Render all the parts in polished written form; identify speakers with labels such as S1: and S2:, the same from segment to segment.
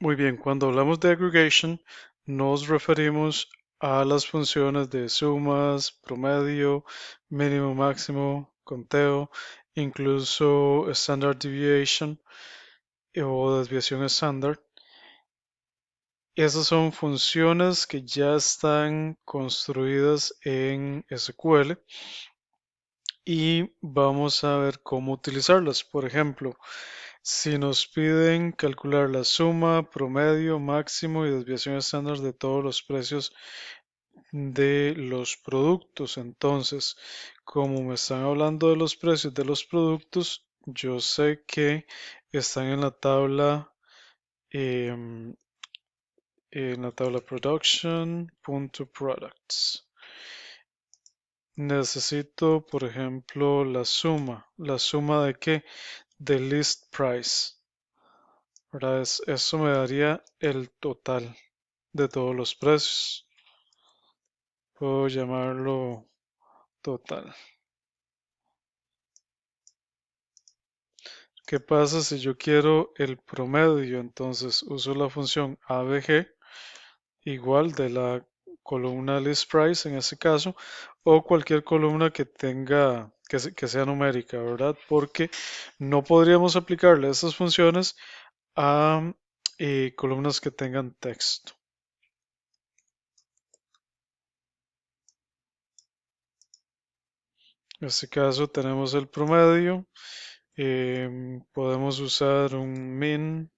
S1: Muy bien, cuando hablamos de aggregation, nos referimos a las funciones de sumas, promedio, mínimo, máximo, conteo, incluso standard deviation o desviación estándar. Esas son funciones que ya están construidas en SQL y vamos a ver cómo utilizarlas. Por ejemplo, si nos piden calcular la suma, promedio, máximo y desviación estándar de todos los precios de los productos, entonces, como me están hablando de los precios de los productos, yo sé que están em, en la tabla production.products. Necesito, por ejemplo, la suma. ¿La suma de qué? De list price. ¿Verdad? Eso me daría el total de todos los precios. Puedo llamarlo total. ¿Qué pasa si yo quiero el promedio? Entonces uso la función ABG igual de la columna list price en este caso o cualquier columna que tenga que sea numérica, ¿verdad? Porque no podríamos aplicarle estas funciones a columnas que tengan texto. En este caso tenemos el promedio. Podemos usar un min.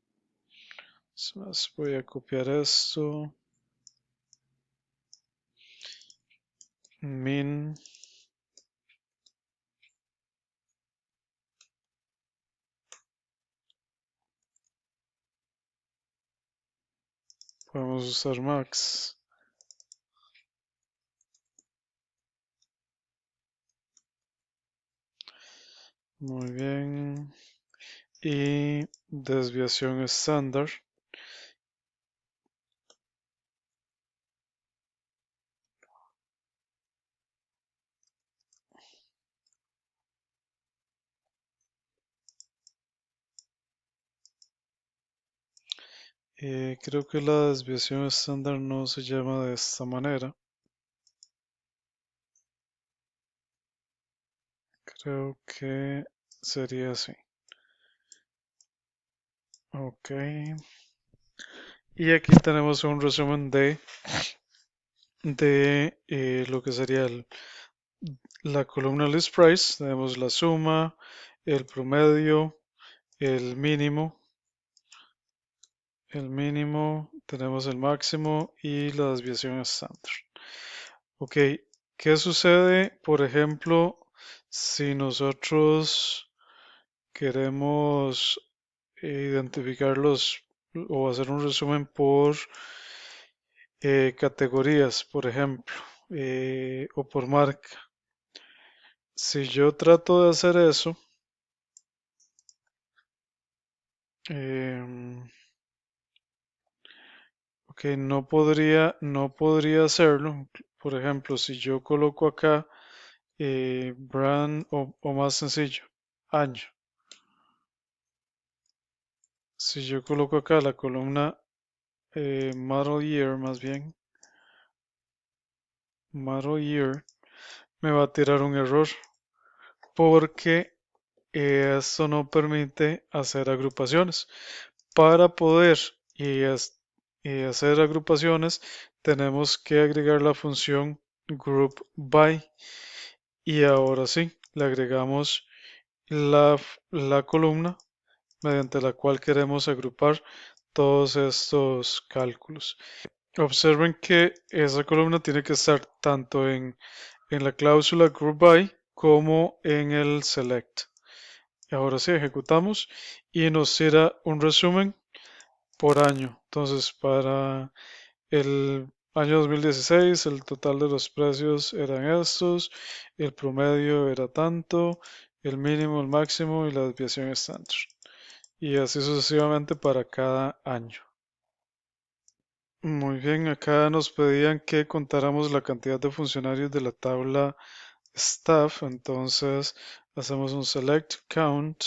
S1: Es más, voy a copiar esto. Min. Podemos usar max. Muy bien. Y desviación estándar. Creo que la desviación estándar no se llama de esta manera. Creo que sería así. Ok. Y aquí tenemos un resumen de lo que sería la columna list price. Tenemos la suma, el promedio, el mínimo, tenemos el máximo y la desviación estándar. Ok, ¿qué sucede, por ejemplo, si nosotros queremos identificarlos o hacer un resumen por categorías, por ejemplo, o por marca? Si yo trato de hacer eso, em, ok, no podría hacerlo. Por ejemplo, si yo coloco acá brand o más sencillo, año. Si yo coloco acá la columna model year, más bien, model year, me va a tirar un error porque esto no permite hacer agrupaciones. Para poder y, y hacer agrupaciones, tenemos que agregar la función group by y ahora sí, le agregamos la columna mediante la cual queremos agrupar todos estos cálculos. Observen que esa columna tiene que estar tanto en la cláusula group by como en el select. Ahora sí, ejecutamos y nos tira un resumen por año. Entonces, para el año 2016, el total de los precios eran estos, el promedio era tanto, el mínimo, el máximo y la desviación estándar. Y así sucesivamente para cada año. Muy bien, acá nos pedían que contáramos la cantidad de funcionarios de la tabla staff, entonces hacemos un select count.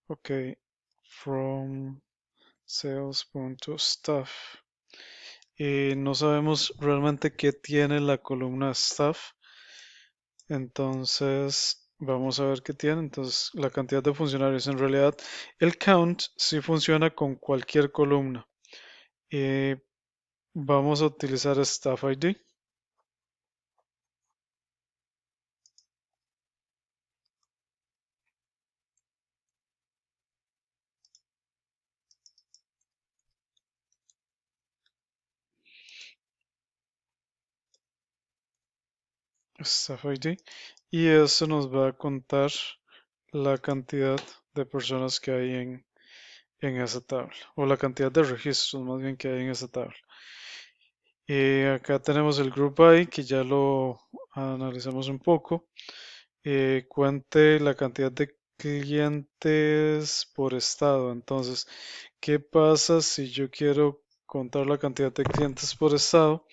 S1: Ok, from sales.staff. No sabemos realmente qué tiene la columna staff, entonces vamos a ver qué tiene. Entonces la cantidad de funcionarios, en realidad el count sí funciona con cualquier columna. Vamos a utilizar staff ID. Staff ID, y eso nos va a contar la cantidad de personas que hay en esa tabla, o la cantidad de registros más bien que hay en esa tabla. Acá tenemos el group by, que ya lo analizamos un poco. Cuente la cantidad de clientes por estado. Entonces, ¿qué pasa si yo quiero contar la cantidad de clientes por estado?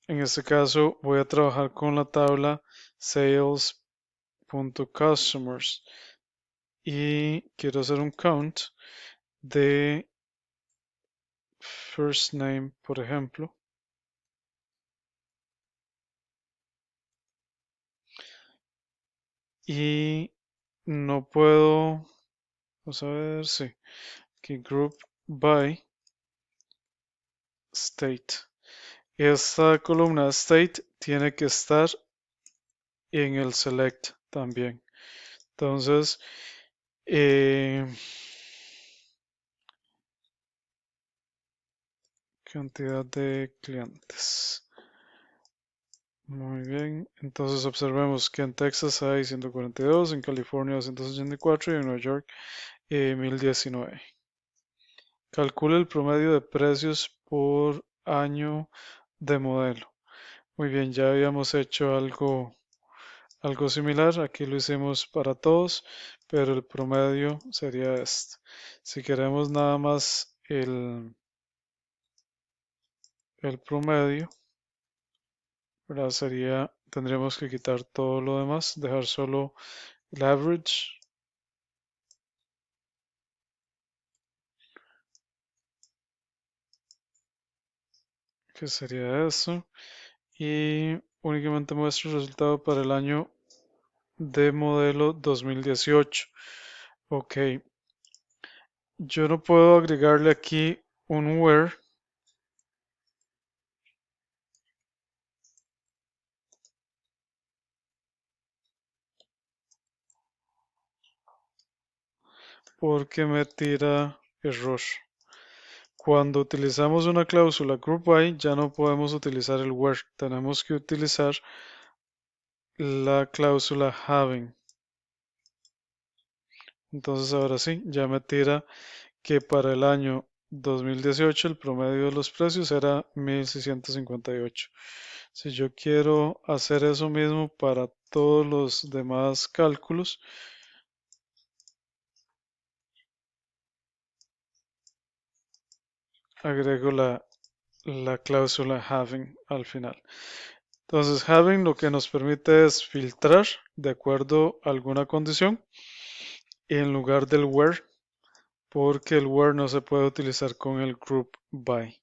S1: En este caso voy a trabajar con la tabla sales.customers y quiero hacer un count de first name, por ejemplo. Y no puedo, vamos a ver, sí, que group by state. Esta columna state tiene que estar en el select también. Entonces, cantidad de clientes. Muy bien, entonces observemos que en Texas hay 142, en California 284 y en Nueva York 1019. Calcule el promedio de precios por año de modelo. Muy bien, ya habíamos hecho algo similar. Aquí lo hicimos para todos, pero el promedio sería este. Si queremos nada más el promedio, ¿verdad? Tendríamos que quitar todo lo demás, dejar solo el average, que sería eso, y únicamente muestra el resultado para el año de modelo 2018. Ok, yo no puedo agregarle aquí un where porque me tira error. Cuando utilizamos una cláusula group by ya no podemos utilizar el where, tenemos que utilizar la cláusula having. Entonces ahora sí, ya me tira que para el año 2018 el promedio de los precios era 1658. Si yo quiero hacer eso mismo para todos los demás cálculos, agrego la cláusula having al final. Entonces, having lo que nos permite es filtrar de acuerdo a alguna condición en lugar del where, porque el where no se puede utilizar con el group by.